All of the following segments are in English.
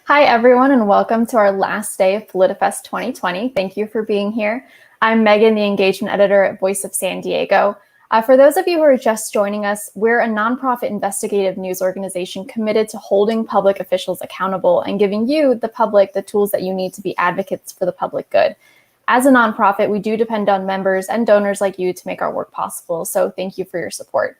Hi, everyone, and welcome to our last day of PolitiFest 2020. Thank you for being here. I'm Megan, the engagement editor at Voice of San Diego. For those of you who are just joining us, we're a nonprofit investigative news organization committed to holding public officials accountable and giving you, the public, the tools that you need to be advocates for the public good. As a nonprofit, we do depend on members and donors like you to make our work possible, so thank you for your support.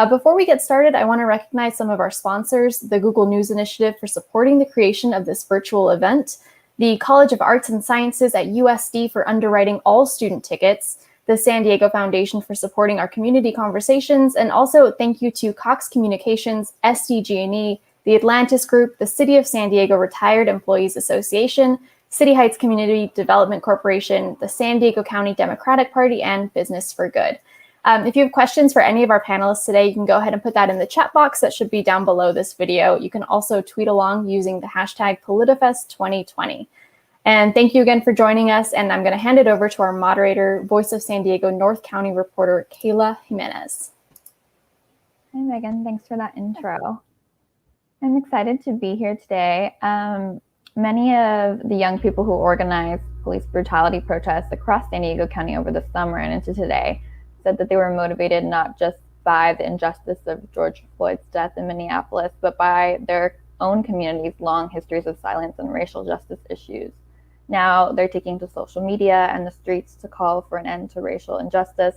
Before we get started, I want to recognize some of our sponsors: the Google News Initiative for supporting the creation of this virtual event, the College of Arts and Sciences at USD for underwriting all student tickets, the San Diego Foundation for supporting our community conversations, and also thank you to Cox Communications, SDG&E, the Atlantis Group, the City of San Diego Retired Employees Association, City Heights Community Development Corporation, the San Diego County Democratic Party, and Business for Good. If you have questions for any of our panelists today, you can go ahead and put that in the chat box that should be down below this video. You can also tweet along using the hashtag PolitiFest2020. And thank you again for joining us. And I'm going to hand it over to our moderator, Voice of San Diego North County reporter, Kayla Jimenez. Hi, Megan. Thanks for that intro. I'm excited to be here today. Many of the young people who organized police brutality protests across San Diego County over the summer and into today said that they were motivated not just by the injustice of George Floyd's death in Minneapolis, but by their own community's long histories of silence and racial justice issues. Now they're taking to social media and the streets to call for an end to racial injustice,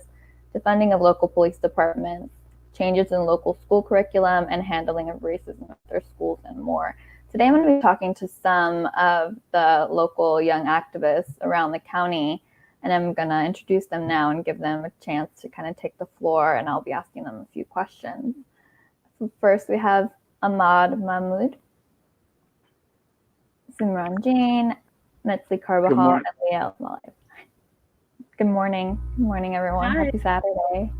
defunding of local police departments, changes in local school curriculum, and handling of racism at their schools, and more. Today I'm going to be talking to some of the local young activists around the county, and I'm going to introduce them now and give them a chance to kind of take the floor, and I'll be asking them a few questions. So first, we have Ahmad Mahmoud, Simran Jain, Metztli Carbajal, and Leah Malive. Good morning. Good morning, everyone. Hi. Happy Saturday.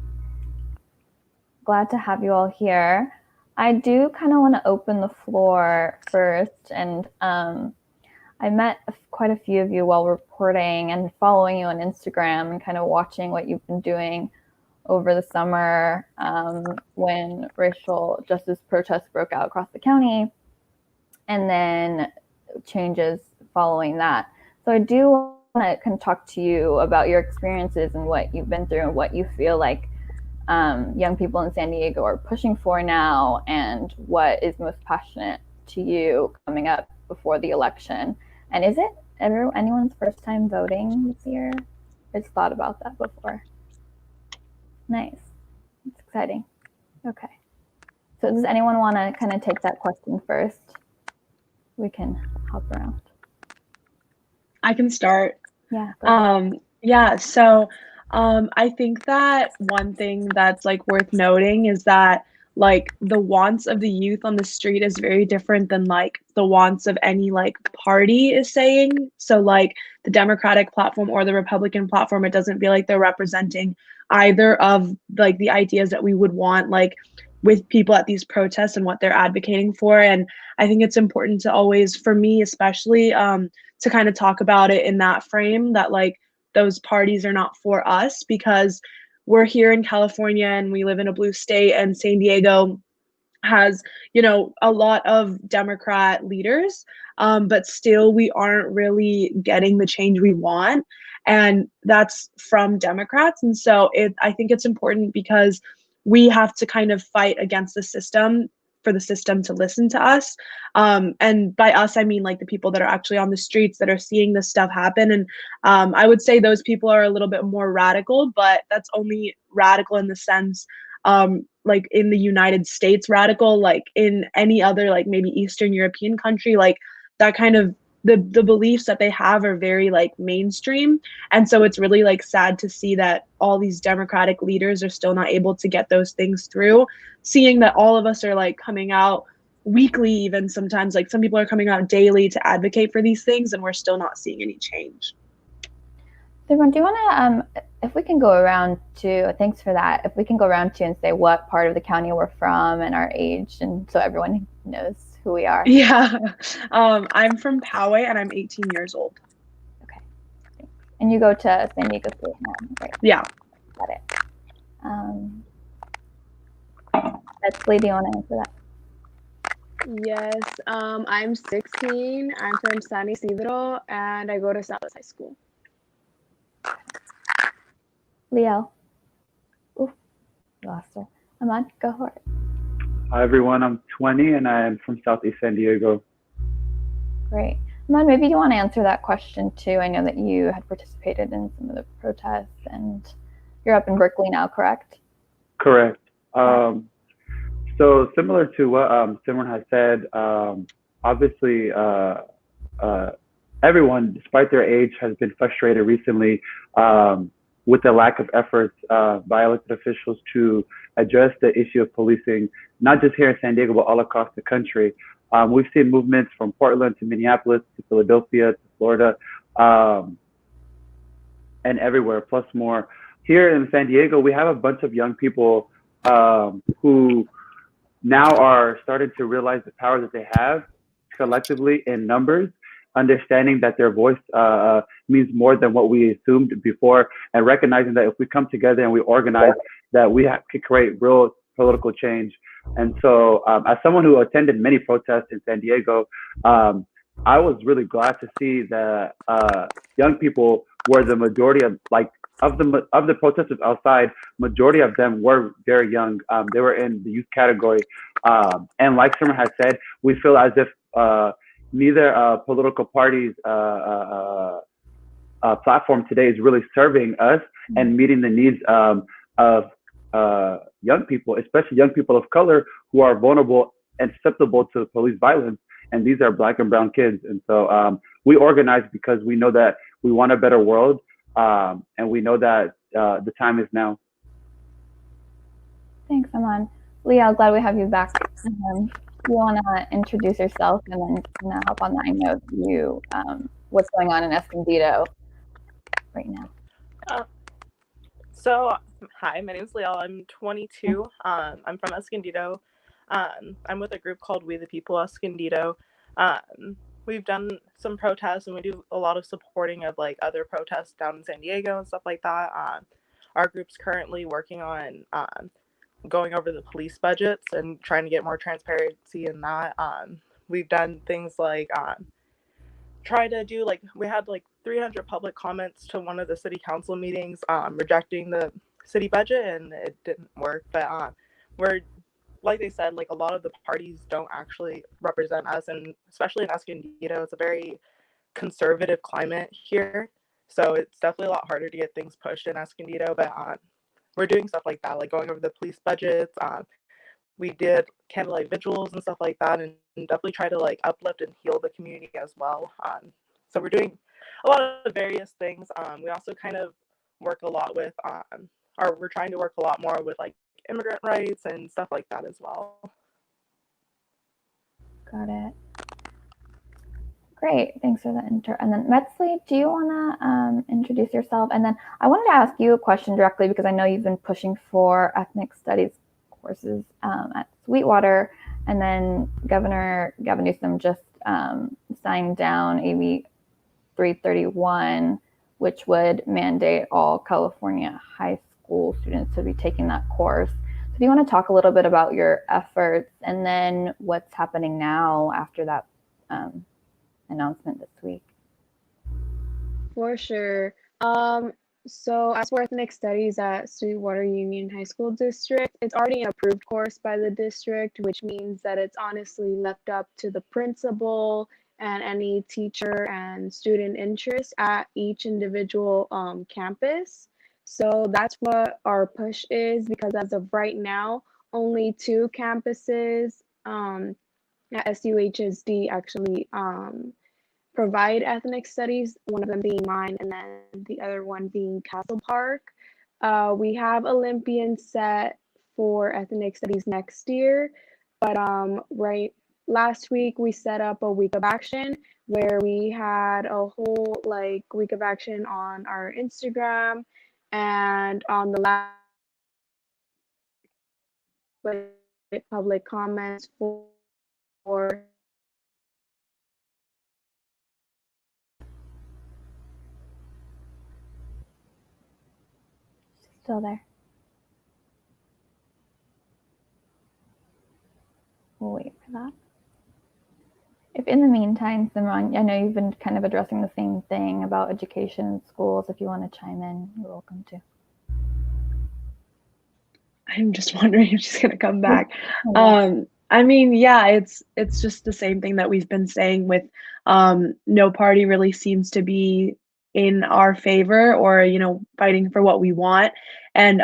Glad to have you all here. I do kind of want to open the floor first, and I met quite a few of you while reporting and following you on Instagram and kind of watching what you've been doing over the summer when racial justice protests broke out across the county, and then changes following that. So I do want to kind of talk to you about your experiences and what you've been through and what you feel like young people in San Diego are pushing for now, and what is most passionate to you coming up before the election. And is it anyone's first time voting this year? I just thought about that before. Nice. It's exciting. Okay. So does anyone want to kind of take that question first? We can hop around. I can start. Yeah. Go ahead. So I think that one thing that's like worth noting is that like the wants of the youth on the street is very different than like the wants of any like party is saying. So like the Democratic platform or the Republican platform, it doesn't feel like they're representing either of like the ideas that we would want like with people at these protests and what they're advocating for. And I think it's important to always, for me especially, to kind of talk about it in that frame that like those parties are not for us because we're here in California and we live in a blue state, and San Diego has, you know, a lot of Democrat leaders, but still we aren't really getting the change we want, and that's from Democrats. And so I think it's important because we have to kind of fight against the system for the system to listen to us. And by us, I mean like the people that are actually on the streets that are seeing this stuff happen. And I would say those people are a little bit more radical, but that's only radical in the sense like in the United States radical, like in any other like maybe Eastern European country, like that kind of the beliefs that they have are very like mainstream. And so it's really like sad to see that all these Democratic leaders are still not able to get those things through, seeing that all of us are like coming out weekly, even sometimes like some people are coming out daily to advocate for these things, and we're still not seeing any change. Simran, do you want to, if we can go around to, thanks for that, if we can go around to and say what part of the county we're from and our age, and so everyone knows who we are. Yeah. I'm from Poway and I'm 18 years old. Okay. And you go to San Diego State now, right? Yeah. Got it. Metztli, do you want to answer that? Yes, I'm 16. I'm from San Isidro, and I go to Southwest High School. Leo. Ooh, lost her. Ahmad, go for it. Hi everyone, I'm 20 and I'm from Southeast San Diego. Great. Ahmad, maybe you want to answer that question too. I know that you had participated in some of the protests and you're up in Berkeley now, correct? Correct. So similar to what Simran has said, obviously everyone, despite their age, has been frustrated recently with the lack of efforts by elected officials to address the issue of policing, not just here in San Diego, but all across the country. We've seen movements from Portland to Minneapolis to Philadelphia to Florida and everywhere, plus more. Here in San Diego, we have a bunch of young people who now are starting to realize the power that they have collectively in numbers, understanding that their voice means more than what we assumed before, and recognizing that if we come together and we organize, that we can create real political change. And so as someone who attended many protests in San Diego, I was really glad to see that young people were the majority of the protesters outside. Majority of them were very young. They were in the youth category. And like Simran has said, we feel as if neither political party's platform today is really serving us and meeting the needs of young people, especially young people of color who are vulnerable and susceptible to police violence. And these are Black and brown kids. And so we organize because we know that we want a better world, and we know that the time is now. Thanks, Ahmad. Leah, glad we have you back. You want to introduce yourself and then kind of help on that? I know you, what's going on in Escondido right now. Hi, my name is Leah. I'm 22. I'm from Escondido. I'm with a group called We the People Escondido. We've done some protests and we do a lot of supporting of like other protests down in San Diego and stuff like that. Our group's currently working on going over the police budgets and trying to get more transparency in that. We've done things like try to do we had 300 public comments to one of the city council meetings rejecting the city budget, and it didn't work. But we're, like they said, a lot of the parties don't actually represent us, and especially in Escondido, it's a very conservative climate here, so it's definitely a lot harder to get things pushed in Escondido. But we're doing stuff like that, like going over the police budgets. we did candlelight vigils and stuff like that, and definitely try to like uplift and heal the community as well. So we're doing a lot of various things. We also kind of work a lot with, or we're trying to work a lot more with like immigrant rights and stuff like that as well. Got it. Great, thanks for the intro. And then Metztli, do you want to introduce yourself? And then I wanted to ask you a question directly because I know you've been pushing for ethnic studies courses at Sweetwater, and then Governor Gavin Newsom just signed down AB 331, which would mandate all California high school students to be taking that course. So do you want to talk a little bit about your efforts and then what's happening now after that announcement this week? For sure. So as for ethnic studies at Sweetwater Union High School District, it's already an approved course by the district, which means that it's honestly left up to the principal and any teacher and student interest at each individual campus. So that's what our push is, because as of right now, only 2 campuses at SUHSD actually provide ethnic studies, one of them being mine and then the other one being Castle Park. We have Olympian set for ethnic studies next year, but last week we set up a week of action where we had a whole like week of action on our Instagram and on the last public comments for Still there? We'll wait for that. If in the meantime, Simran, I know you've been kind of addressing the same thing about education in schools. If you want to chime in, you're welcome to. I'm just wondering if she's gonna come back. I mean, yeah, it's just the same thing that we've been saying with no party really seems to be in our favor or, you know, fighting for what we want. And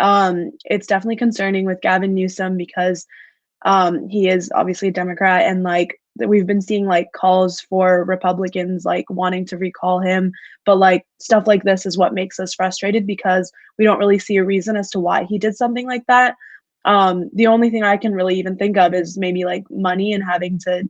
it's definitely concerning with Gavin Newsom because he is obviously a Democrat, and like that we've been seeing like calls for Republicans like wanting to recall him, but like stuff like this is what makes us frustrated because we don't really see a reason as to why he did something like that. The only thing I can really even think of is maybe like money and having to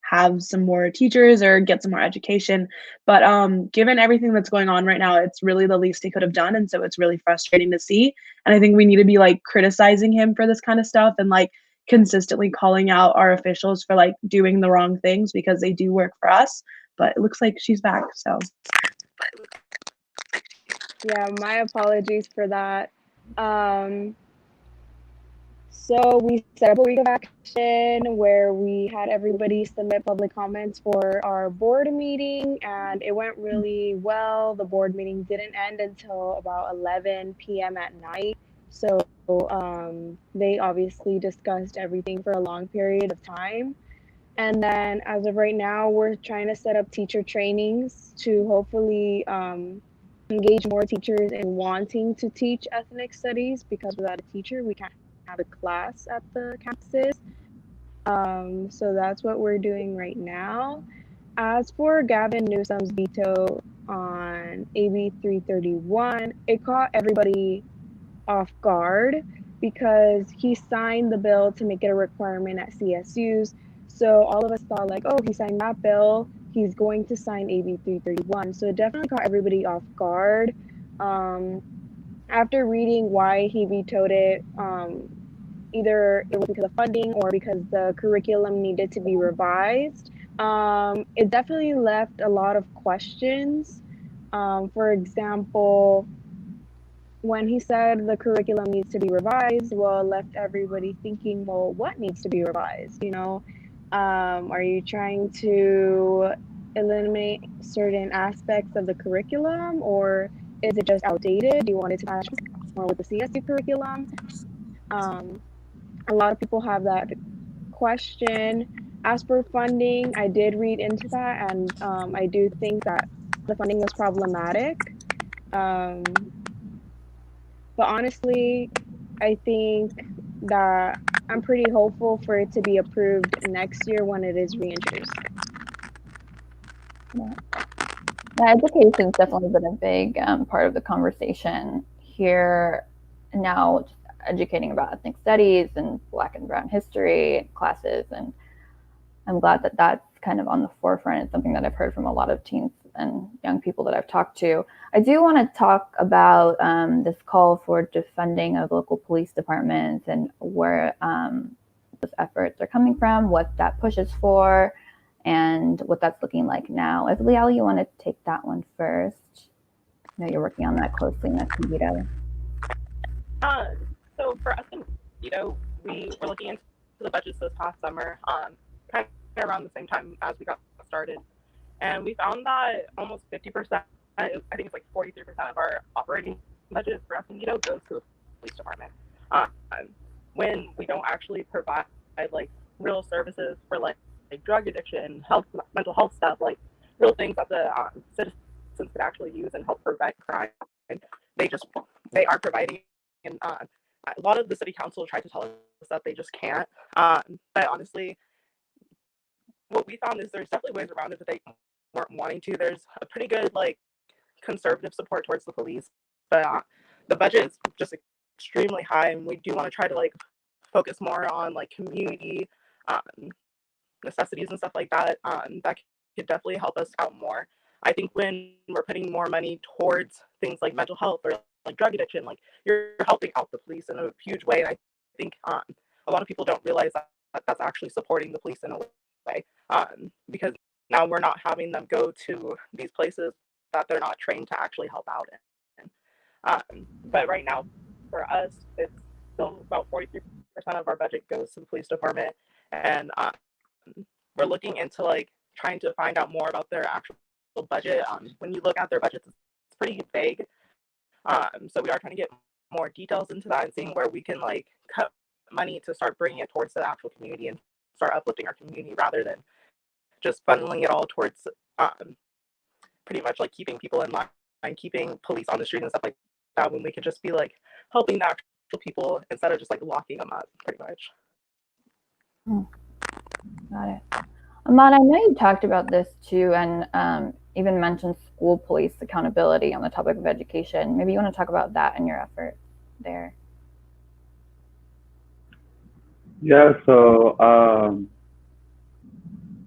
have some more teachers or get some more education. But given everything that's going on right now, it's really the least he could have done. And so it's really frustrating to see. And I think we need to be like criticizing him for this kind of stuff and like consistently calling out our officials for like doing the wrong things because they do work for us. But it looks like she's back. So yeah, my apologies for that. So we set up a week of action where we had everybody submit public comments for our board meeting, and it went really well. The board meeting didn't end until about 11 p.m. at night. So they obviously discussed everything for a long period of time. And then as of right now, we're trying to set up teacher trainings to hopefully engage more teachers in wanting to teach ethnic studies, because without a teacher, we can't have a class at the campuses. So that's what we're doing right now. As for Gavin Newsom's veto on AB 331, it caught everybody off guard because he signed the bill to make it a requirement at CSUs. So all of us thought like, oh, he signed that bill, he's going to sign AB 331. So it definitely caught everybody off guard. After reading why he vetoed it, either it was because of funding or because the curriculum needed to be revised, it definitely left a lot of questions. For example, when he said the curriculum needs to be revised, well, it left everybody thinking, well, what needs to be revised? You know, are you trying to eliminate certain aspects of the curriculum, or is it just outdated? Do you want it to match more with the CSU curriculum? A lot of people have that question. As for funding, I did read into that, and I do think that the funding was problematic. But honestly, I think that I'm pretty hopeful for it to be approved next year when it is reintroduced. Yeah. Education has definitely been a big part of the conversation here now, just educating about ethnic studies and Black and Brown history classes. And I'm glad that that's kind of on the forefront. It's something that I've heard from a lot of teens and young people that I've talked to. I do want to talk about this call for defunding of local police departments and where those efforts are coming from, what that pushes for, and what that's looking like now. If Liali, you want to take that one first? I know you're working on that closely next to Vito. So for us in Vito, we were looking into the budgets this past summer, kind of around the same time as we got started. And we found that almost 50%, I think it's like 43% of our operating budget for us in Vito goes to the police department. When we don't actually provide like real services for like drug addiction, health, mental health stuff, like real things that the citizens could actually use and help prevent crime, they aren't providing. And a lot of the city council tried to tell us that they just can't. But honestly, what we found is there's definitely ways around it that they weren't wanting to. There's a pretty good like conservative support towards the police, but the budget is just extremely high, and we do want to try to like focus more on like community necessities and stuff like that. That could definitely help us out more. I think when we're putting more money towards things like mental health or like drug addiction, like you're helping out the police in a huge way. And I think a lot of people don't realize that that's actually supporting the police in a way, because now we're not having them go to these places that they're not trained to actually help out in. But right now, for us, it's still about 43% of our budget goes to the police department, and we're looking into like trying to find out more about their actual budget. When you look at their budgets, it's pretty vague. So we are trying to get more details into that and seeing where we can like cut money to start bringing it towards the actual community and start uplifting our community rather than just funneling it all towards pretty much like keeping people in line and keeping police on the street and stuff like that, when we could just be like helping the actual people instead of just like locking them up pretty much. Got it. Ahmad, I know you talked about this too, and even mentioned school police accountability on the topic of education. Maybe you want to talk about that and your effort there. Yeah, so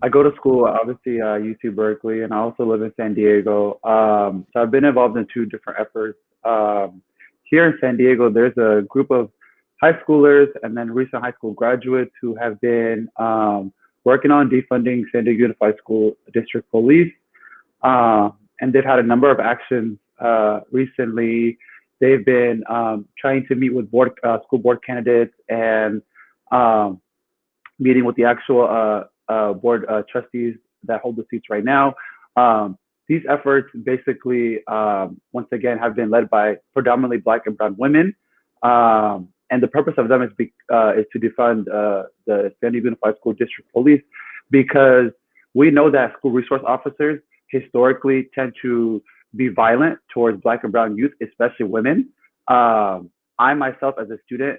I go to school, obviously, UC Berkeley, and I also live in San Diego. So I've been involved in two different efforts. Here in San Diego, there's a group of high schoolers and then recent high school graduates who have been working on defunding San Diego Unified School District Police. And they've had a number of actions recently. They've been trying to meet with school board candidates and meeting with the actual board trustees that hold the seats right now. These efforts basically, once again, have been led by predominantly Black and Brown women. And the purpose of them is to defund the San Diego Unified School District Police, because we know that school resource officers historically tend to be violent towards Black and Brown youth, especially women. I myself, as a student,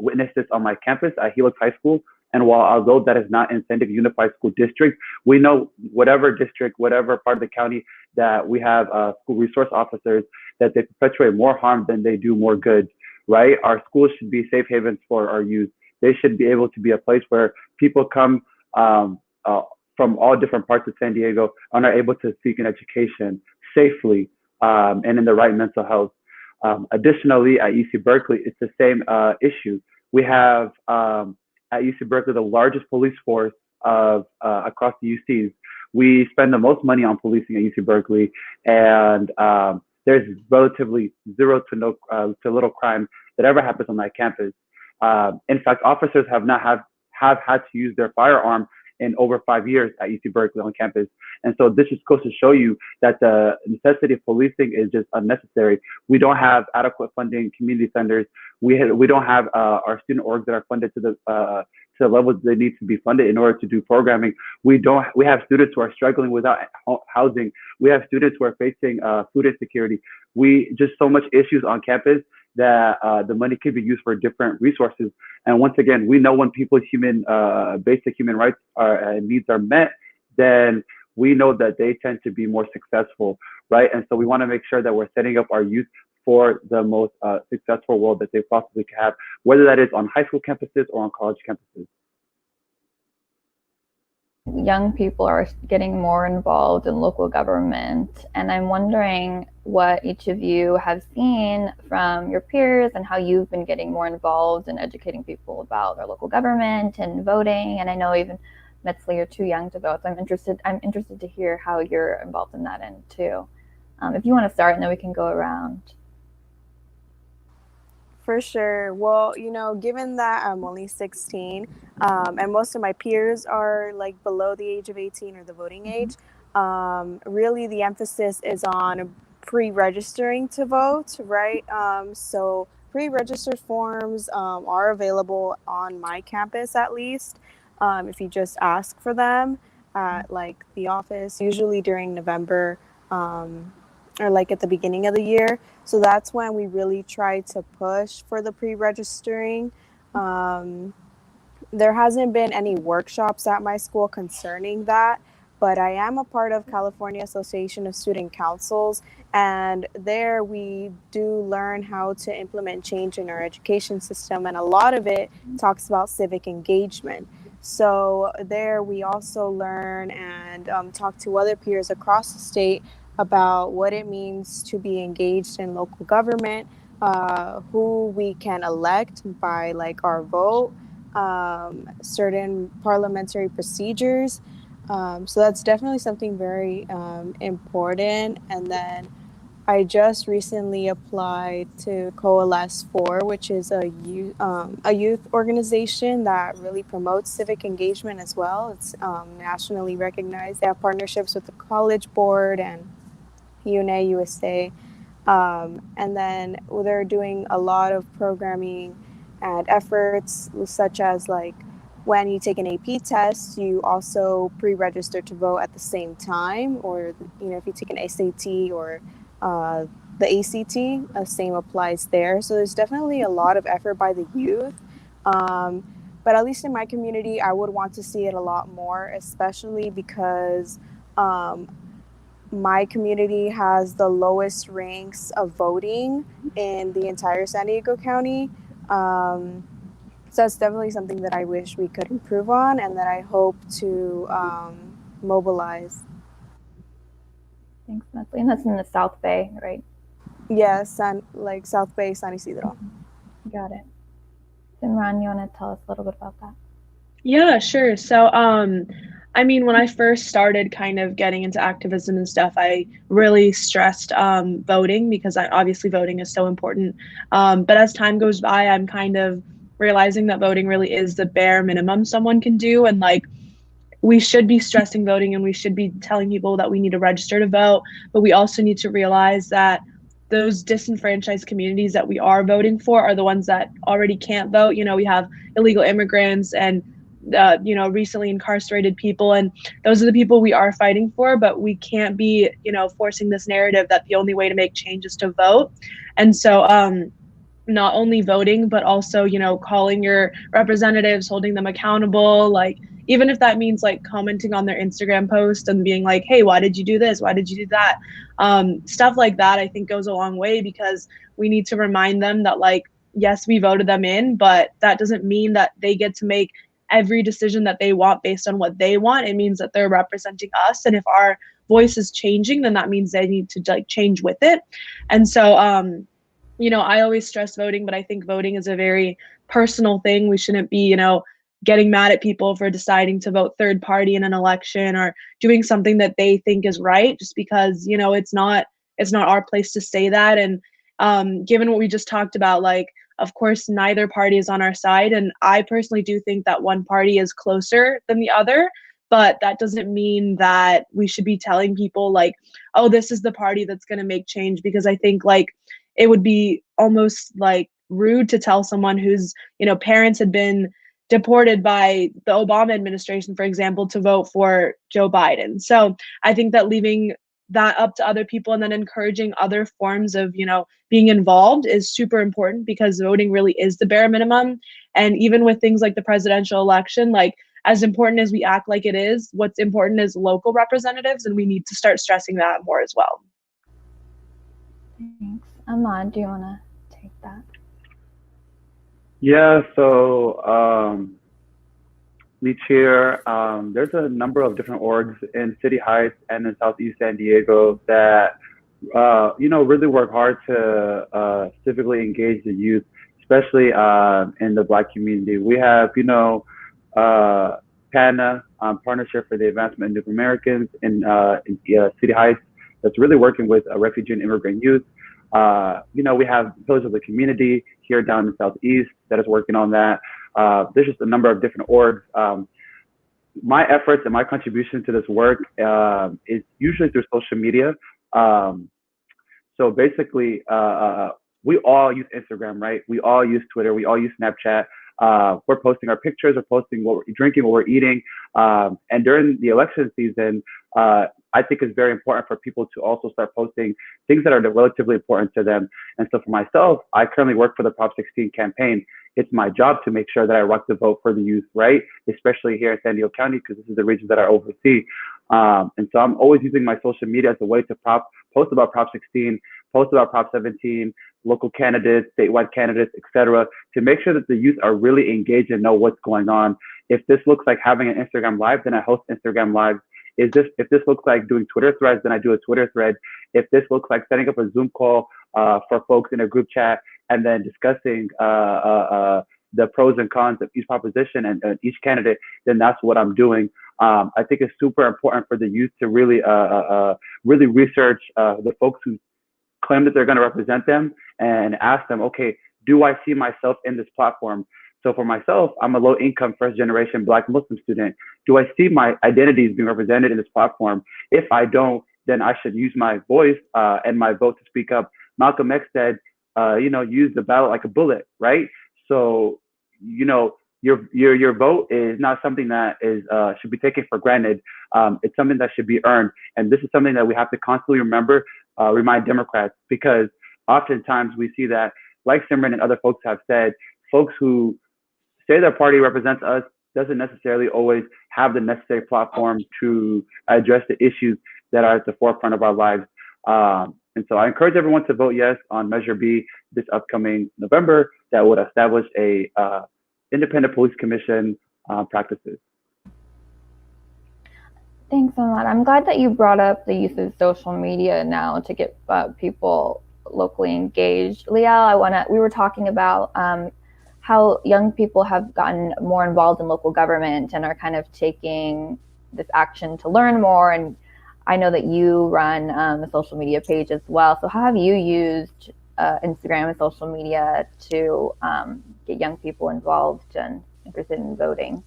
witnessed this on my campus at Helix High School. And although that is not in San Diego Unified School District, we know whatever district, whatever part of the county that we have school resource officers, that they perpetuate more harm than they do more good, right? Our schools should be safe havens for our youth. They should be able to be a place where people come from all different parts of San Diego and are able to seek an education safely and in the right mental health. Additionally, at UC Berkeley, it's the same issue. We have at UC Berkeley the largest police force of across the UCs. We spend the most money on policing at UC Berkeley, and there's relatively zero to little crime that ever happens on that campus. In fact, officers have had to use their firearm in over 5 years at UC Berkeley on campus. And so this just goes to show you that the necessity of policing is just unnecessary. We don't have adequate funding, community centers. We don't have our student orgs that are funded to the levels they need to be funded in order to do programming. We have students who are struggling without housing. We have students who are facing food insecurity. Just so much issues on campus that the money could be used for different resources. And once again, we know when people's basic human rights needs are met, then we know that they tend to be more successful, right? And so we want to make sure that we're setting up our youth for the most successful world that they possibly can have, whether that is on high school campuses or on college campuses. Young people are getting more involved in local government, and I'm wondering what each of you have seen from your peers and how you've been getting more involved in educating people about their local government and voting. And I know even Metztli, you're too young to vote, so I'm interested to hear how you're involved in that end too. If you want to start, and then we can go around. For sure. Well, given that I'm only 16, and most of my peers are like below the age of 18 or the voting age, really the emphasis is on pre-registering to vote, right? So pre-registered forms are available on my campus at least, if you just ask for them at like the office, usually during November, or like at the beginning of the year. So that's when we really try to push for the pre-registering. There hasn't been any workshops at my school concerning that, but I am a part of California Association of Student Councils, and there we do learn how to implement change in our education system, and a lot of it talks about civic engagement. So there we also learn and talk to other peers across the state about what it means to be engaged in local government, who we can elect by like our vote, certain parliamentary procedures. So that's definitely something very important. And then I just recently applied to Coalesce 4, which is a youth organization that really promotes civic engagement as well. It's nationally recognized. They have partnerships with the College Board and UNA USA. And then they're doing a lot of programming and efforts, such as like when you take an AP test, you also pre-register to vote at the same time, or if you take an SAT or the ACT, same applies there. So there's definitely a lot of effort by the youth. But at least in my community, I would want to see it a lot more, especially because my community has the lowest ranks of voting in the entire San Diego County. So that's definitely something that I wish we could improve on and that I hope to mobilize. Thanks, Metztli. And that's in the South Bay, right? Yes, like South Bay, San Isidro. Got it. Simran, you want to tell us a little bit about that? Yeah, sure. So, I mean, when I first started kind of getting into activism and stuff, I really stressed voting, because obviously voting is so important. But as time goes by, I'm kind of realizing that voting really is the bare minimum someone can do. And like, we should be stressing voting, and we should be telling people that we need to register to vote. But we also need to realize that those disenfranchised communities that we are voting for are the ones that already can't vote. We have illegal immigrants and recently incarcerated people, and those are the people we are fighting for. But we can't be forcing this narrative that the only way to make change is to vote. And so not only voting, but also calling your representatives, holding them accountable, like even if that means like commenting on their Instagram post and being like, hey, why did you do this, why did you do that, stuff like that, I think goes a long way, because we need to remind them that like, yes, we voted them in, but that doesn't mean that they get to make every decision that they want based on what they want. It means that they're representing us, and if our voice is changing, then that means they need to like change with it. And so I always stress voting, but I think voting is a very personal thing. We shouldn't be getting mad at people for deciding to vote third party in an election, or doing something that they think is right, just because it's not our place to say that. And given what we just talked about, like, of course, neither party is on our side. And I personally do think that one party is closer than the other, but that doesn't mean that we should be telling people like, oh, this is the party that's going to make change, because I think like it would be almost like rude to tell someone whose parents had been deported by the Obama administration, for example, to vote for Joe Biden. So I think that leaving that up to other people and then encouraging other forms of, you know, being involved is super important, because voting really is the bare minimum. And even with things like the presidential election, like, as important as we act like it is, what's important is local representatives, and we need to start stressing that more as well. Thanks. Ahmad, do you want to take that? Yeah, so each year, there's a number of different orgs in City Heights and in Southeast San Diego that, you know, really work hard to civically engage the youth, especially in the Black community. We have, you know, PANA, Partnership for the Advancement of Native Americans in City Heights, that's really working with refugee and immigrant youth. You know, we have Pillars of the Community here down in the Southeast that is working on that. There's just a number of different orgs. My efforts and my contribution to this work is usually through social media. So basically, we all use Instagram, right? We all use Twitter. We all use Snapchat. We're posting our pictures, we're posting what we're drinking, what we're eating. And during the election season, I think it's very important for people to also start posting things that are relatively important to them. And so for myself, I currently work for the Prop 16 campaign. It's my job to make sure that I rock the vote for the youth, right? Especially here in San Diego County, because this is the region that I oversee. And so I'm always using my social media as a way to post about Prop 16, post about Prop 17, local candidates, statewide candidates, etc., to make sure that the youth are really engaged and know what's going on. If this looks like having an Instagram Live, then I host Instagram Lives. If this looks like doing Twitter threads, then I do a Twitter thread. If this looks like setting up a Zoom call for folks in a group chat and then discussing the pros and cons of each proposition and each candidate, then that's what I'm doing. I think it's super important for the youth to really really research the folks who claim that they're going to represent them and ask them, okay, do I see myself in this platform? So for myself, I'm a low-income, first-generation Black Muslim student. Do I see my identities being represented in this platform? If I don't, then I should use my voice and my vote to speak up. Malcolm X said, you know, use the ballot like a bullet, right? So, you know, your vote is not something that is should be taken for granted. It's something that should be earned, and this is something that we have to constantly remind Democrats, because oftentimes we see that, like Simran and other folks have said, folks who say their party represents us doesn't necessarily always have the necessary platform to address the issues that are at the forefront of our lives. And so I encourage everyone to vote yes on Measure B this upcoming November that would establish a independent police commission practices. Thanks, Ahmad. I'm glad that you brought up the use of social media now to get people locally engaged. Liel, we were talking about how young people have gotten more involved in local government and are kind of taking this action to learn more. And I know that you run a social media page as well. So how have you used Instagram and social media to get young people involved and interested in voting?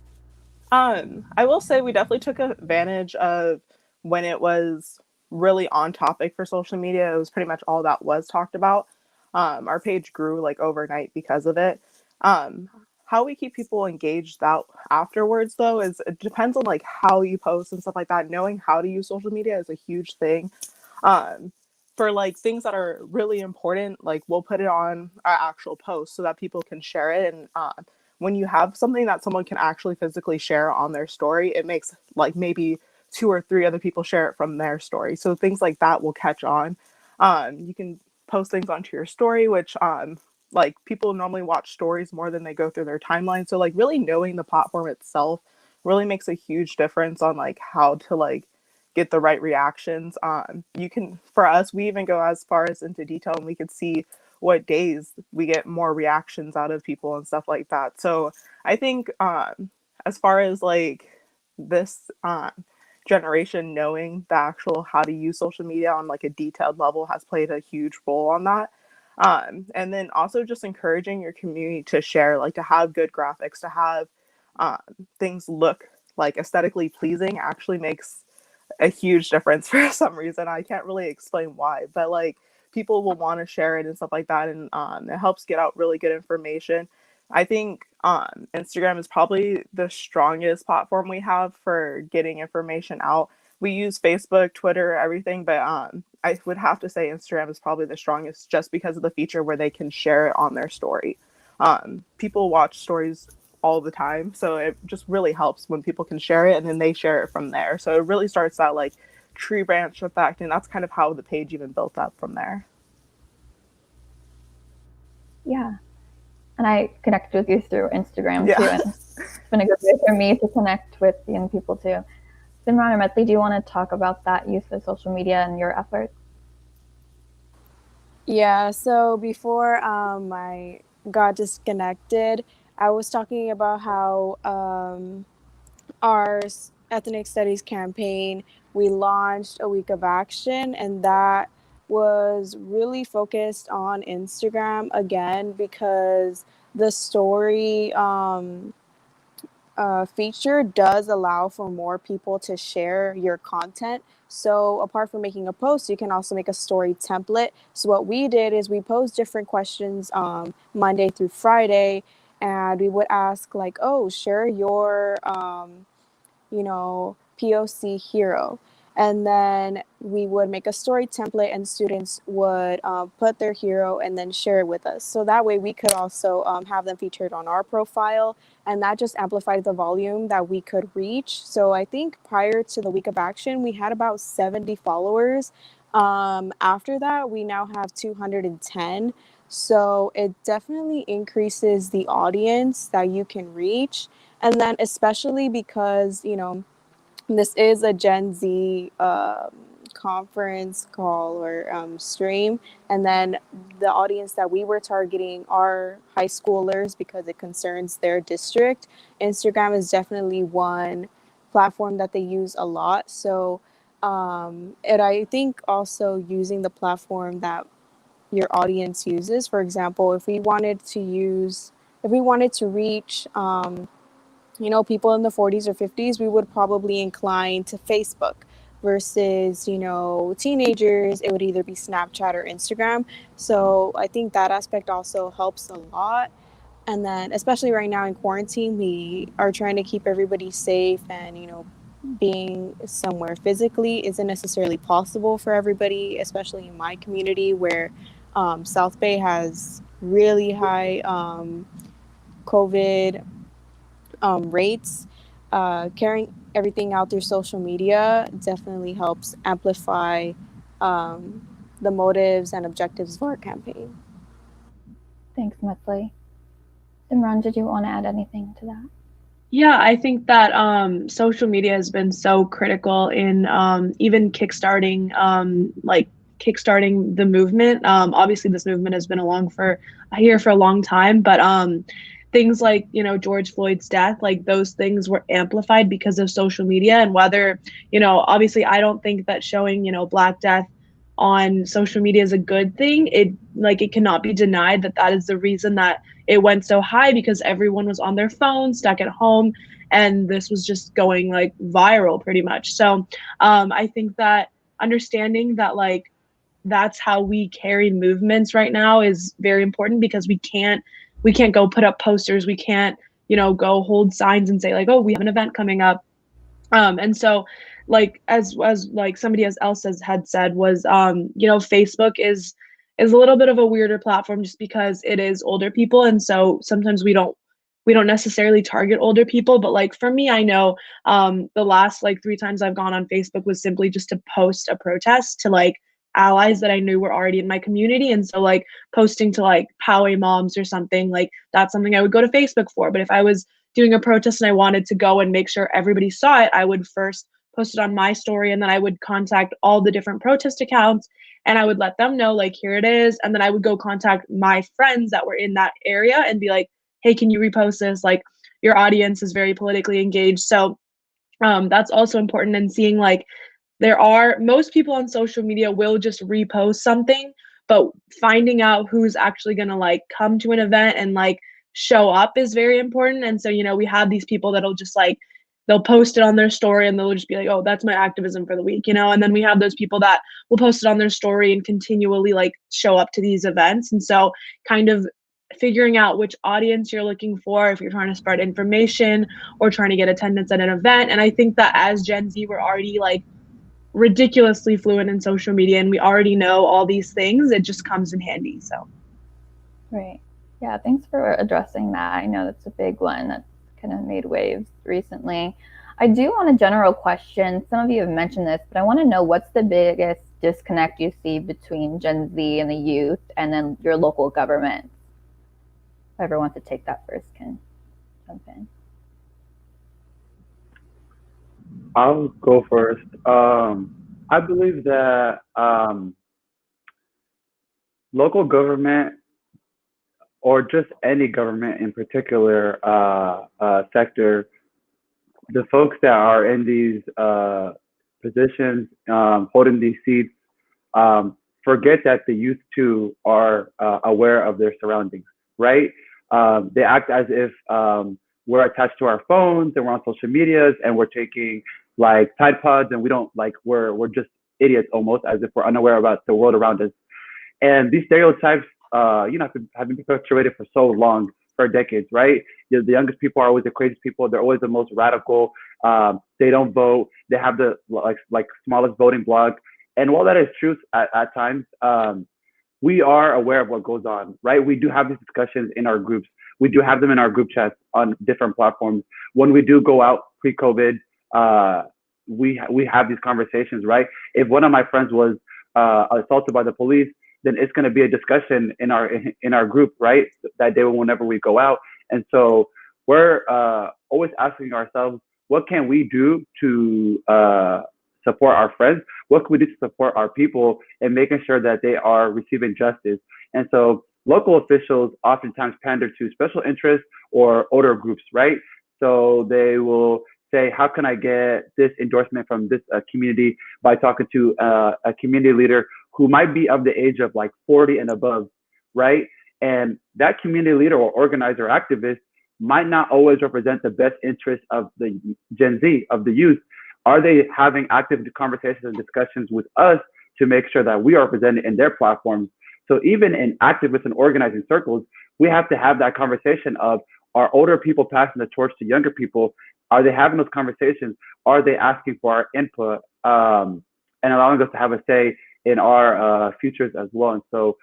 I will say we definitely took advantage of when it was really on topic for social media. It was pretty much all that was talked about. Our page grew like overnight because of it. How we keep people engaged afterwards, though, is it depends on like how you post and stuff like that. Knowing how to use social media is a huge thing. For like things that are really important, like we'll put it on our actual post so that people can share it. And when you have something that someone can actually physically share on their story, it makes like maybe 2 or 3 other people share it from their story. So things like that will catch on. You can post things onto your story, which like people normally watch stories more than they go through their timeline. So like really knowing the platform itself really makes a huge difference on like how to like get the right reactions. For us, we even go as far as into detail, and we could see what days we get more reactions out of people and stuff like that. So I think as far as like this generation knowing the actual how to use social media on like a detailed level has played a huge role on that. And then also just encouraging your community to share, like to have good graphics, to have things look like aesthetically pleasing actually makes a huge difference for some reason. I can't really explain why, but like people will want to share it and stuff like that. And it helps get out really good information. I think Instagram is probably the strongest platform we have for getting information out. we use Facebook, Twitter, everything, but I would have to say Instagram is probably the strongest just because of the feature where they can share it on their story. People watch stories all the time, so it just really helps when people can share it and then they share it from there. So it really starts that like tree branch effect, and that's kind of how the page even built up from there. Yeah. And I connected with you through Instagram too. Yeah. And it's been a good way for me to connect with young people too. Simran or Metztli, do you want to talk about that use of social media and your efforts? Yeah, so before I got disconnected, I was talking about how our ethnic studies campaign, we launched a week of action, and that was really focused on Instagram again because the story feature does allow for more people to share your content. So apart from making a post, you can also make a story template. So what we did is we posed different questions Monday through Friday, and we would ask like, oh, share your POC hero. And then we would make a story template and students would put their hero and then share it with us. So that way we could also have them featured on our profile, and that just amplified the volume that we could reach. So I think prior to the week of action, we had about 70 followers. After that, we now have 210. So it definitely increases the audience that you can reach. And then especially because, this is a Gen Z conference call or stream. And then the audience that we were targeting are high schoolers because it concerns their district. Instagram is definitely one platform that they use a lot. So, and I think also using the platform that your audience uses. For example, if we wanted to reach, people in the 40s or 50s, we would probably incline to Facebook versus, teenagers, it would either be Snapchat or Instagram. So I think that aspect also helps a lot. And then, especially right now in quarantine, we are trying to keep everybody safe, and, being somewhere physically isn't necessarily possible for everybody, especially in my community where South Bay has really high COVID rates. Carrying everything out through social media definitely helps amplify the motives and objectives of our campaign. Thanks, Metztli. Simran, did you want to add anything to that? Yeah, I think that social media has been so critical in even kickstarting the movement. Obviously, this movement has been here for a long time, but things like George Floyd's death, like those things were amplified because of social media. And whether obviously, I don't think that showing Black death on social media is a good thing. It cannot be denied that is the reason that it went so high, because everyone was on their phone, stuck at home, and this was just going like viral pretty much. So I think that understanding that that's how we carry movements right now is very important, because we can't go put up posters, we can't go hold signs and say like, oh, we have an event coming up. And so as somebody else had said was Facebook is a little bit of a weirder platform just because it is older people, and so sometimes we don't necessarily target older people. But for me, I know the last 3 times I've gone on Facebook was simply just to post a protest to allies that I knew were already in my community. And so posting to Poway moms or something, that's something I would go to Facebook for. But if I was doing a protest and I wanted to go and make sure everybody saw it, I would first post it on my story, and then I would contact all the different protest accounts and I would let them know here it is. And then I would go contact my friends that were in that area and be like, hey, can you repost this? Your audience is very politically engaged. So that's also important. And seeing most people on social media will just repost something, but finding out who's actually going to come to an event and show up is very important. And so, we have these people that'll just they'll post it on their story and they'll just be like, oh, that's my activism for the week, and then we have those people that will post it on their story and continually show up to these events. And so kind of figuring out which audience you're looking for, if you're trying to spread information or trying to get attendance at an event. And I think that as Gen Z, we're already ridiculously fluent in social media and we already know all these things, it just comes in handy. So Right. Yeah, thanks for addressing that. I know that's a big one that's kind of made waves recently. I do want a general question. Some of you have mentioned this, but I want to know what's the biggest disconnect you see between Gen Z and the youth and then your local government? Whoever wants to take that first can jump in. I'll go first. I believe that local government, or just any government in particular sector, the folks that are in these positions, holding these seats, forget that the youth too are aware of their surroundings, right? They act as if we're attached to our phones and we're on social medias and we're taking like Tide Pods and we don't like we're just idiots almost, as if we're unaware about the world around us. And these stereotypes, have been perpetuated for so long, for decades, right? The youngest people are always the craziest people. They're always the most radical. They don't vote. They have the like smallest voting bloc. And while that is true at times, we are aware of what goes on, right? We do have these discussions in our groups. We do have them in our group chats on different platforms. When we do go out pre-COVID, we have these conversations, right? If one of my friends was assaulted by the police, then it's going to be a discussion in our group, right? That day whenever we go out. And so we're always asking ourselves, what can we do to support our friends? What can we do to support our people and making sure that they are receiving justice? And so local officials oftentimes pander to special interests or older groups, right? So they will say, how can I get this endorsement from this community by talking to a community leader who might be of the age of like 40 and above, right? And that community leader or organizer or activist might not always represent the best interest of the Gen Z, of the youth. Are they having active conversations and discussions with us to make sure that we are represented in their platforms? So even in activist and organizing circles, we have to have that conversation of, are older people passing the torch to younger people? Are they having those conversations? Are they asking for our input and allowing us to have a say in our futures as well? And so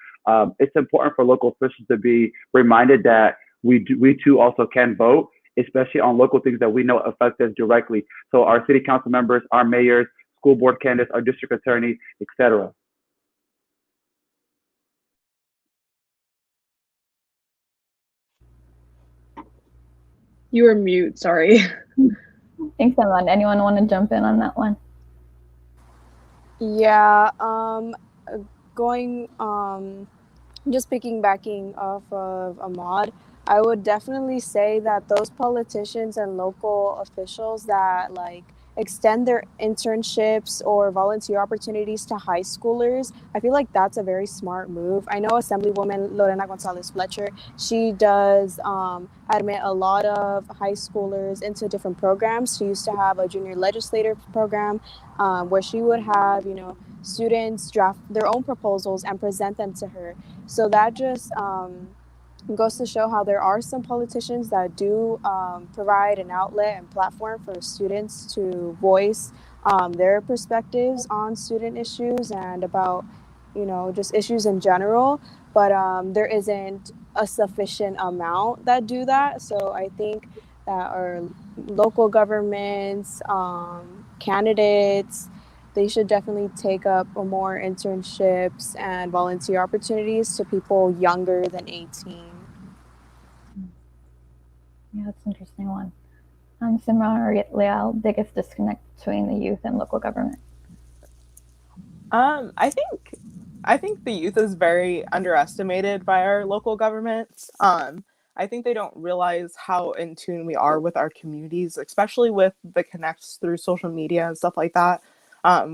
it's important for local officials to be reminded that we too also can vote, especially on local things that we know affect us directly. So our city council members, our mayors, school board candidates, our district attorney, etc. you were mute, sorry. Thanks, Emma. Anyone want to jump in on that one? Yeah, going just piggybacking off of Ahmad, I would definitely say that those politicians and local officials that like extend their internships or volunteer opportunities to high schoolers, I feel like that's a very smart move. I know Assemblywoman Lorena Gonzalez Fletcher, she does admit a lot of high schoolers into different programs. She used to have a junior legislator program where she would have, students draft their own proposals and present them to her. So that just goes to show how there are some politicians that do provide an outlet and platform for students to voice their perspectives on student issues and about, just issues in general. But there isn't a sufficient amount that do that. So I think that our local governments, candidates, they should definitely take up more internships and volunteer opportunities to people younger than 18. Yeah, that's an interesting one. Simran or Leal, biggest disconnect between the youth and local government? I think the youth is very underestimated by our local governments. I think they don't realize how in tune we are with our communities, especially with the connects through social media and stuff like that.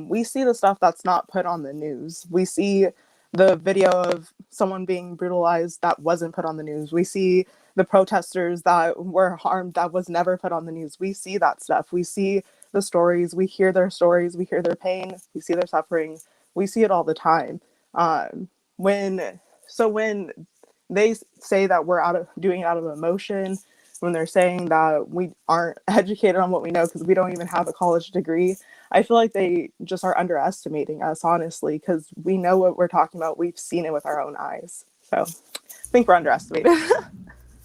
We see the stuff that's not put on the news. We see the video of someone being brutalized that wasn't put on the news. We see the protesters that were harmed that was never put on the news. We see that stuff. We see the stories. We hear their stories. We hear their pain. We see their suffering. We see it all the time. When they say that we're doing it out of emotion, when they're saying that we aren't educated on what we know because we don't even have a college degree, I feel like they just are underestimating us, honestly, because we know what we're talking about. We've seen it with our own eyes. So I think we're underestimated.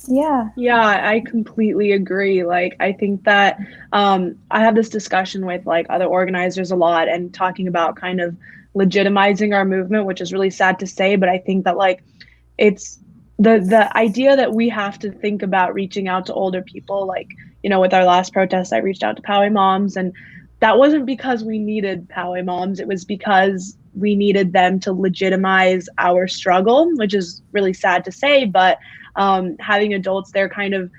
Yeah. Yeah, I completely agree. Like, I think that I have this discussion with like other organizers a lot and talking about kind of legitimizing our movement, which is really sad to say, but I think that like it's the idea that we have to think about reaching out to older people. Like, you know, with our last protest, I reached out to Poway moms, and that wasn't because we needed Poway moms. It was because we needed them to legitimize our struggle, which is really sad to say, but having adults there kind of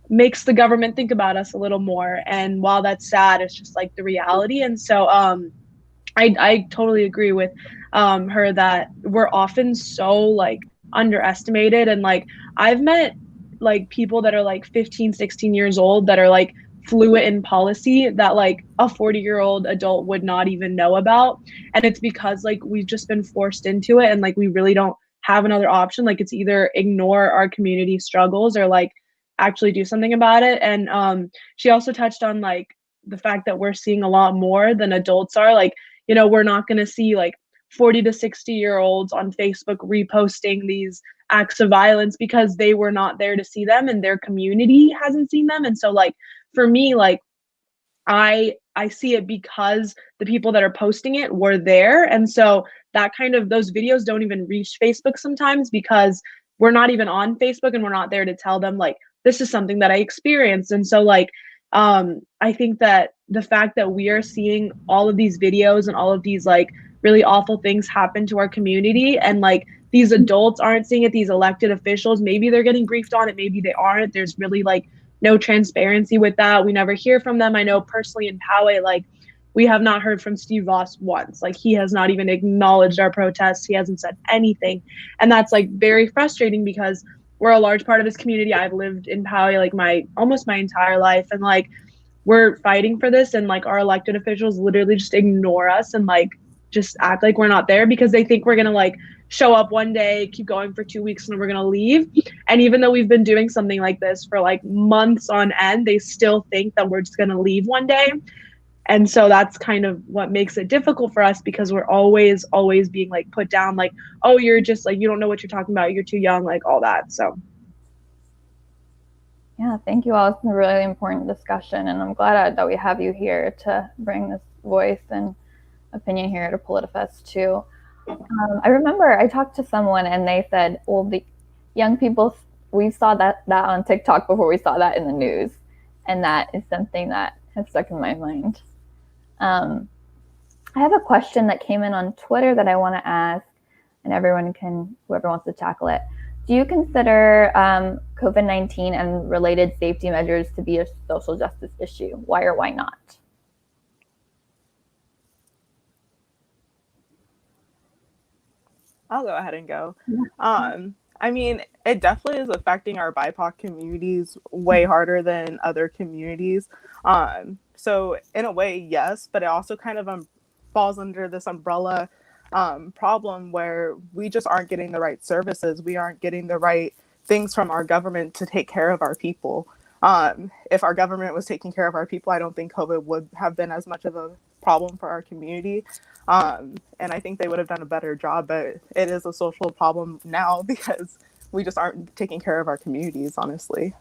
makes the government think about us a little more. And while that's sad, it's just like the reality. And so I totally agree with her that we're often so like underestimated. And like I've met like people that are like 15, 16 years old that are like fluent in policy that like a 40-year-old adult would not even know about. And it's because like we've just been forced into it, and like we really don't have another option. Like it's either ignore our community struggles or like actually do something about it. And she also touched on like the fact that we're seeing a lot more than adults are. Like, you know, we're not going to see like 40 to 60-year-olds on Facebook reposting these acts of violence because they were not there to see them and their community hasn't seen them. And so like for me, like I see it because the people that are posting it were there. And so that kind of, those videos don't even reach Facebook sometimes because we're not even on Facebook and we're not there to tell them like this is something that I experienced. And so like I think that the fact that we are seeing all of these videos and all of these like really awful things happen to our community, and like these adults aren't seeing it, these elected officials, maybe they're getting briefed on it, maybe they aren't. There's really like no transparency with that. We never hear from them. I know personally in Poway, like we have not heard from Steve Voss once. Like he has not even acknowledged our protests. He hasn't said anything. And that's like very frustrating because we're a large part of his community. I've lived in Poway like almost my entire life. And like we're fighting for this, and like our elected officials literally just ignore us and like just act like we're not there because they think we're gonna like show up one day, keep going for 2 weeks, and then we're gonna leave. And even though we've been doing something like this for like months on end, they still think that we're just gonna leave one day. And so that's kind of what makes it difficult for us, because we're always being like put down, like, oh, you're just like, you don't know what you're talking about, you're too young, like all that. So yeah, thank you all. It's been a really important discussion, and I'm glad that we have you here to bring this voice and opinion here at PolitiFest too. I remember I talked to someone and they said, well, the young people, we saw that on TikTok before we saw that in the news. And that is something that has stuck in my mind. I have a question that came in on Twitter that I want to ask, and whoever wants to tackle it. Do you consider COVID-19 and related safety measures to be a social justice issue? Why or why not? I'll go ahead and go. I mean, it definitely is affecting our BIPOC communities way harder than other communities. So in a way, yes, but it also kind of falls under this umbrella problem where we just aren't getting the right services. We aren't getting the right things from our government to take care of our people. If our government was taking care of our people, I don't think COVID would have been as much of a problem for our community. And I think they would have done a better job, but it is a social problem now because we just aren't taking care of our communities, honestly.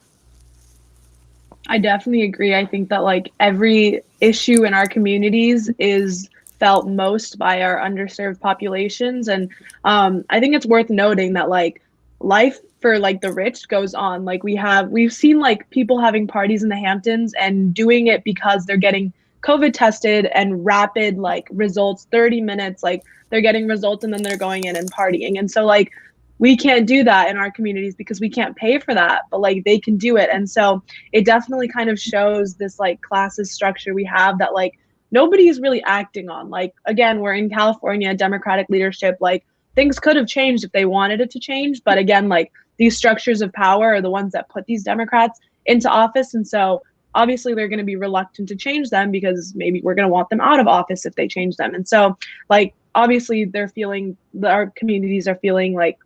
I definitely agree. I think that like every issue in our communities is felt most by our underserved populations. And I think it's worth noting that like life for like the rich goes on. Like we've seen like people having parties in the Hamptons and doing it because they're getting COVID tested and rapid like results, 30 minutes, like they're getting results and then they're going in and partying. And so like we can't do that in our communities because we can't pay for that, but like they can do it. And so it definitely kind of shows this like classist structure we have that like nobody is really acting on. Like, again, we're in California, Democratic leadership, like things could have changed if they wanted it to change. But again, like these structures of power are the ones that put these Democrats into office. And so obviously they're going to be reluctant to change them because maybe we're going to want them out of office if they change them. And so like, obviously our communities are feeling like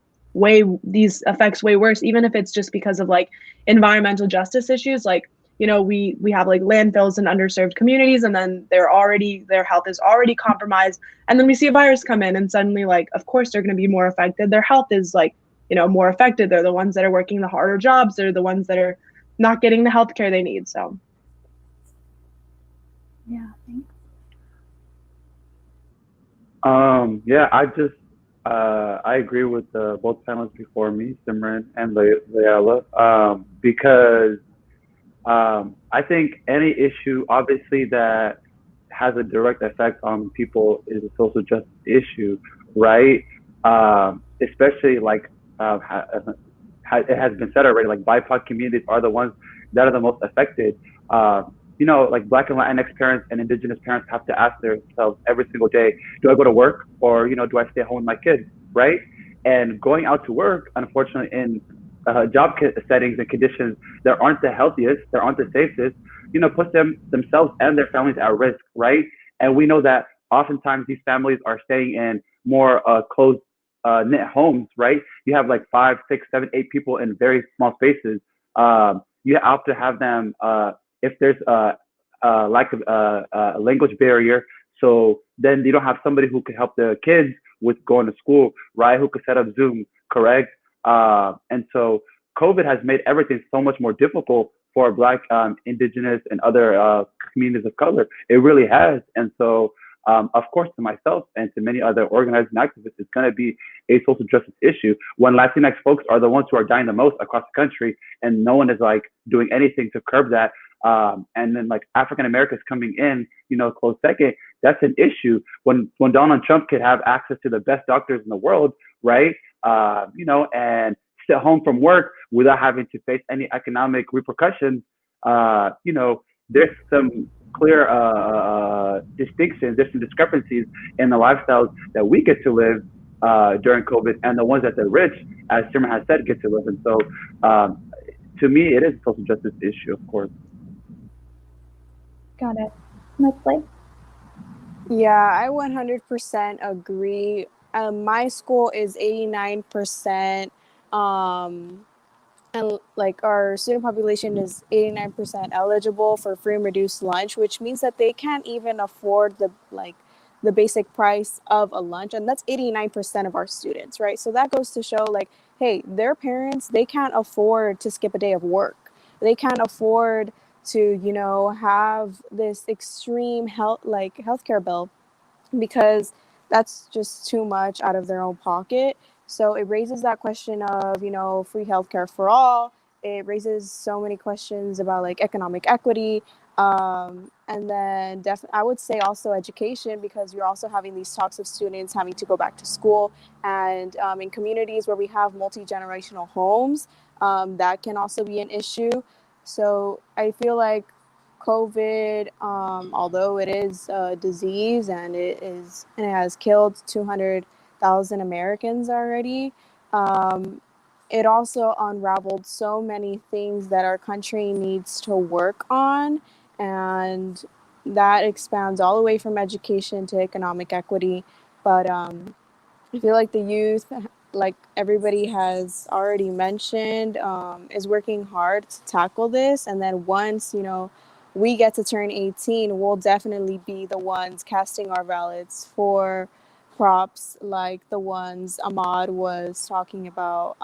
these effects way worse, even if it's just because of like environmental justice issues. Like, we have like landfills in underserved communities, and then their health is already compromised, and then we see a virus come in, and suddenly, like, of course they're going to be more affected. Their health is like, more affected. They're the ones that are working the harder jobs. They're the ones that are not getting the health care they need. So Yeah, thanks. Yeah, I agree with both panelists before me, Simran and Layla, because I think any issue, obviously, that has a direct effect on people is a social justice issue, right? Especially like it has been said already, like BIPOC communities are the ones that are the most affected. Like Black and Latinx parents and Indigenous parents have to ask themselves every single day, do I go to work, or do I stay home with my kids, right? And going out to work, unfortunately, in job settings and conditions that aren't the healthiest, that aren't the safest, puts themselves and their families at risk, right? And we know that oftentimes these families are staying in more closed knit homes, right? You have like 5, 6, 7, 8 people in very small spaces. You have to have them if there's a lack of a language barrier. So then you don't have somebody who can help the kids with going to school, right? Who could set up Zoom, correct? And so COVID has made everything so much more difficult for Black, Indigenous, and other communities of color. It really has. And so, of course, to myself and to many other organizing activists, it's going to be a social justice issue when Latinx folks are the ones who are dying the most across the country, and no one is like doing anything to curb that. And then like African Americans coming in, close second. That's an issue when Donald Trump could have access to the best doctors in the world, right? And sit home from work without having to face any economic repercussions. There's some clear distinctions, there's some discrepancies in the lifestyles that we get to live during COVID and the ones that the rich, as Simran has said, get to live. And so to me, it is a social justice issue, of course. Got it. Metztli? Yeah, I 100% agree. My school is 89%, and like our student population is 89% eligible for free and reduced lunch, which means that they can't even afford the basic price of a lunch, and that's 89% of our students, right? So that goes to show, like, hey, their parents, they can't afford to skip a day of work. They can't afford to have this extreme healthcare bill, because that's just too much out of their own pocket. So it raises that question of, free healthcare for all. It raises so many questions about like economic equity. And then I would say also education, because you're also having these talks of students having to go back to school. And in communities where we have multi-generational homes, that can also be an issue. So I feel like COVID, although it is a disease and it has killed 200,000 Americans already, it also unraveled so many things that our country needs to work on, and that expands all the way from education to economic equity. But I feel like the youth, like everybody has already mentioned, is working hard to tackle this. And then once, we get to turn 18, we'll definitely be the ones casting our ballots for props like the ones Ahmad was talking about.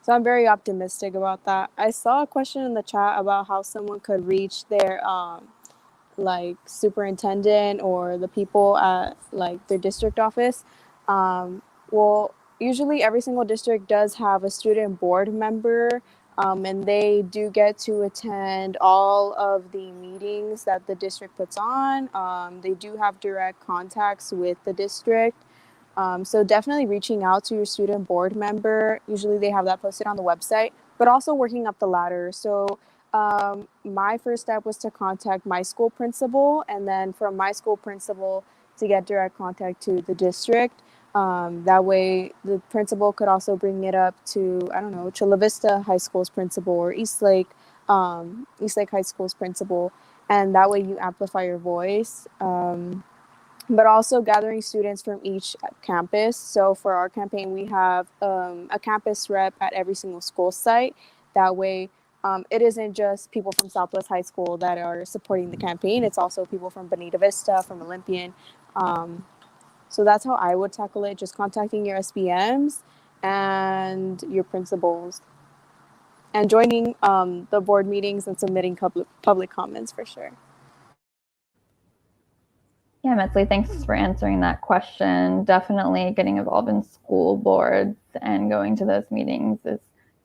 So I'm very optimistic about that. I saw a question in the chat about how someone could reach their like superintendent or the people at like their district office. Well, usually every single district does have a student board member, and they do get to attend all of the meetings that the district puts on. They do have direct contacts with the district. So definitely reaching out to your student board member. Usually they have that posted on the website, but also working up the ladder. So my first step was to contact my school principal, and then from my school principal to get direct contact to the district. That way the principal could also bring it up to, I don't know, Chula Vista High School's principal or Eastlake High School's principal. And that way you amplify your voice. But also gathering students from each campus. So for our campaign, we have a campus rep at every single school site. That way, it isn't just people from Southwest High School that are supporting the campaign. It's also people from Bonita Vista, from Olympian. So that's how I would tackle it, just contacting your SBMs and your principals and joining the board meetings and submitting public comments for sure. Yeah, Metztli, thanks for answering that question. Definitely getting involved in school boards and going to those meetings is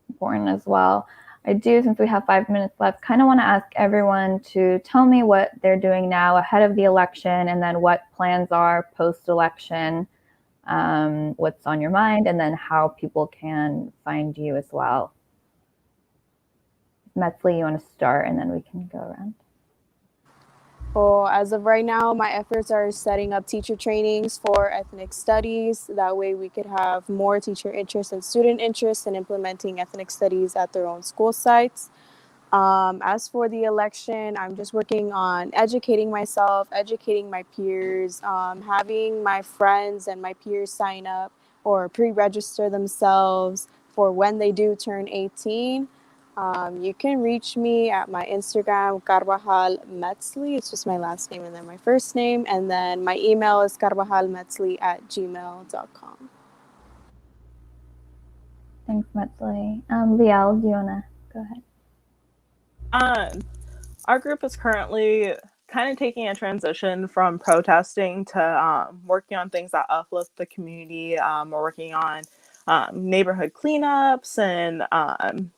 important as well. I do, since we have 5 minutes left, kind of want to ask everyone to tell me what they're doing now ahead of the election, and then what plans are post-election, what's on your mind, and then how people can find you as well. Metztli, you want to start, and then we can go around. Well, as of right now, my efforts are setting up teacher trainings for ethnic studies. That way we could have more teacher interest and student interest in implementing ethnic studies at their own school sites. As for the election, I'm just working on educating myself, educating my peers, having my friends and my peers sign up or pre-register themselves for when they do turn 18. You can reach me at my Instagram, Carbajal Metztli. It's just my last name and then my first name. And then my email is carbajalmetzli@gmail.com. Thanks, Metztli. Liel, do you want to go ahead? Our group is currently kind of taking a transition from protesting to working on things that uplift the community. We're working on neighborhood cleanups and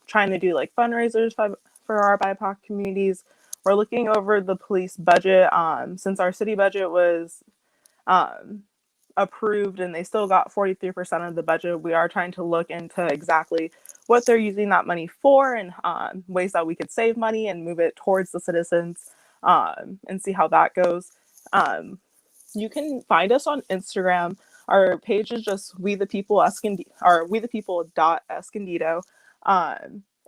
trying to do like fundraisers for our BIPOC communities. We're looking over the police budget since our city budget was approved and they still got 43% of the budget. We are trying to look into exactly what they're using that money for and ways that we could save money and move it towards the citizens and see how that goes. You can find us on Instagram. Our page is just We the People Escondido.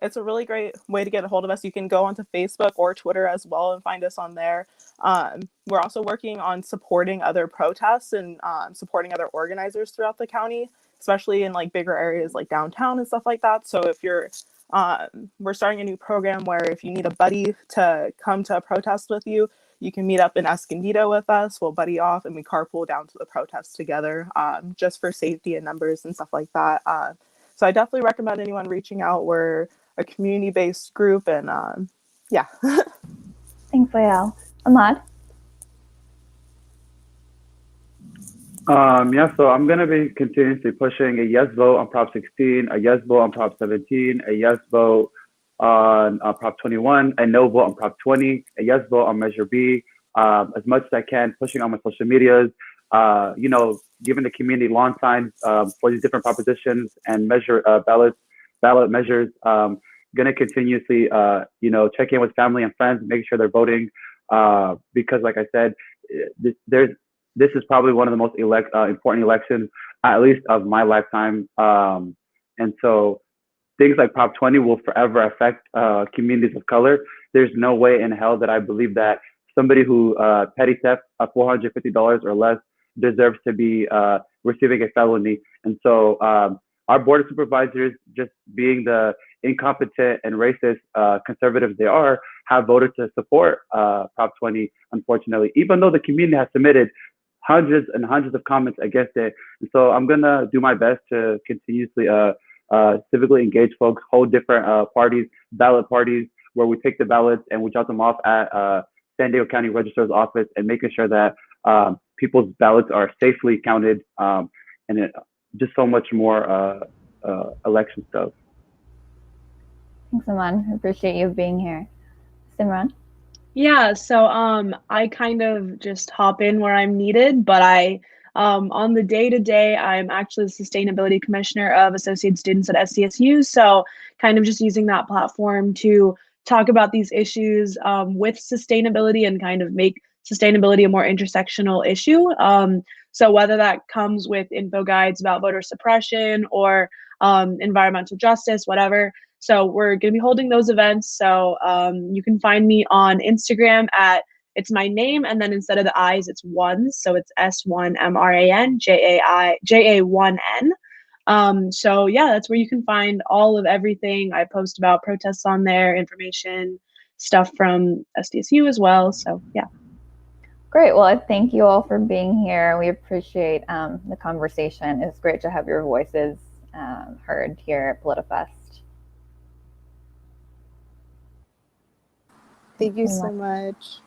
It's a really great way to get a hold of us. You can go onto Facebook or Twitter as well and find us on there. We're also working on supporting other protests and supporting other organizers throughout the county, especially in like bigger areas like downtown and stuff like that. So if you're, we're starting a new program where if you need a buddy to come to a protest with you, you can meet up in Escondido with us. We'll buddy off and we carpool down to the protest together, just for safety and numbers and stuff like that. So I definitely recommend anyone reaching out. We're a community-based group, and yeah. Thanks, Liel. Ahmad? Yeah, so I'm going to be continuously pushing a yes vote on Prop 16, a yes vote on Prop 17, a yes vote on Prop 21, a no vote on Prop 20, a yes vote on Measure B, as much as I can, pushing on my social medias, giving the community lawn signs for these different propositions and ballot measures. Going to continuously, check in with family and friends, make sure they're voting, because like I said, this is probably one of the most important elections, at least of my lifetime. And so things like Prop 20 will forever affect communities of color. There's no way in hell that I believe that somebody who petty theft $450 or less deserves to be receiving a felony. And so our board of supervisors, just being the incompetent and racist conservatives they are, have voted to support Prop 20, unfortunately, even though the community has submitted hundreds and hundreds of comments against it. And so I'm going to do my best to continuously civically engage folks, hold different ballot parties, where we take the ballots and we drop them off at San Diego County Registrar's office, and making sure that people's ballots are safely counted, and just so much more election stuff. Thanks, Ahmad. I appreciate you being here. Simran? Yeah, so I kind of just hop in where I'm needed, but on the day-to-day, I'm actually the Sustainability Commissioner of Associate Students at SDSU, so kind of just using that platform to talk about these issues with sustainability and kind of make sustainability a more intersectional issue. So whether that comes with info guides about voter suppression or environmental justice, whatever. So we're going to be holding those events. So you can find me on Instagram at, it's my name, and then instead of the I's, it's ones. So it's S1MRAN JA1N. So yeah, that's where you can find all of everything. I post about protests on there, information, stuff from SDSU as well. So yeah. Great. Well, I thank you all for being here. We appreciate the conversation. It's great to have your voices heard here at PolitiFest. Thank you so much.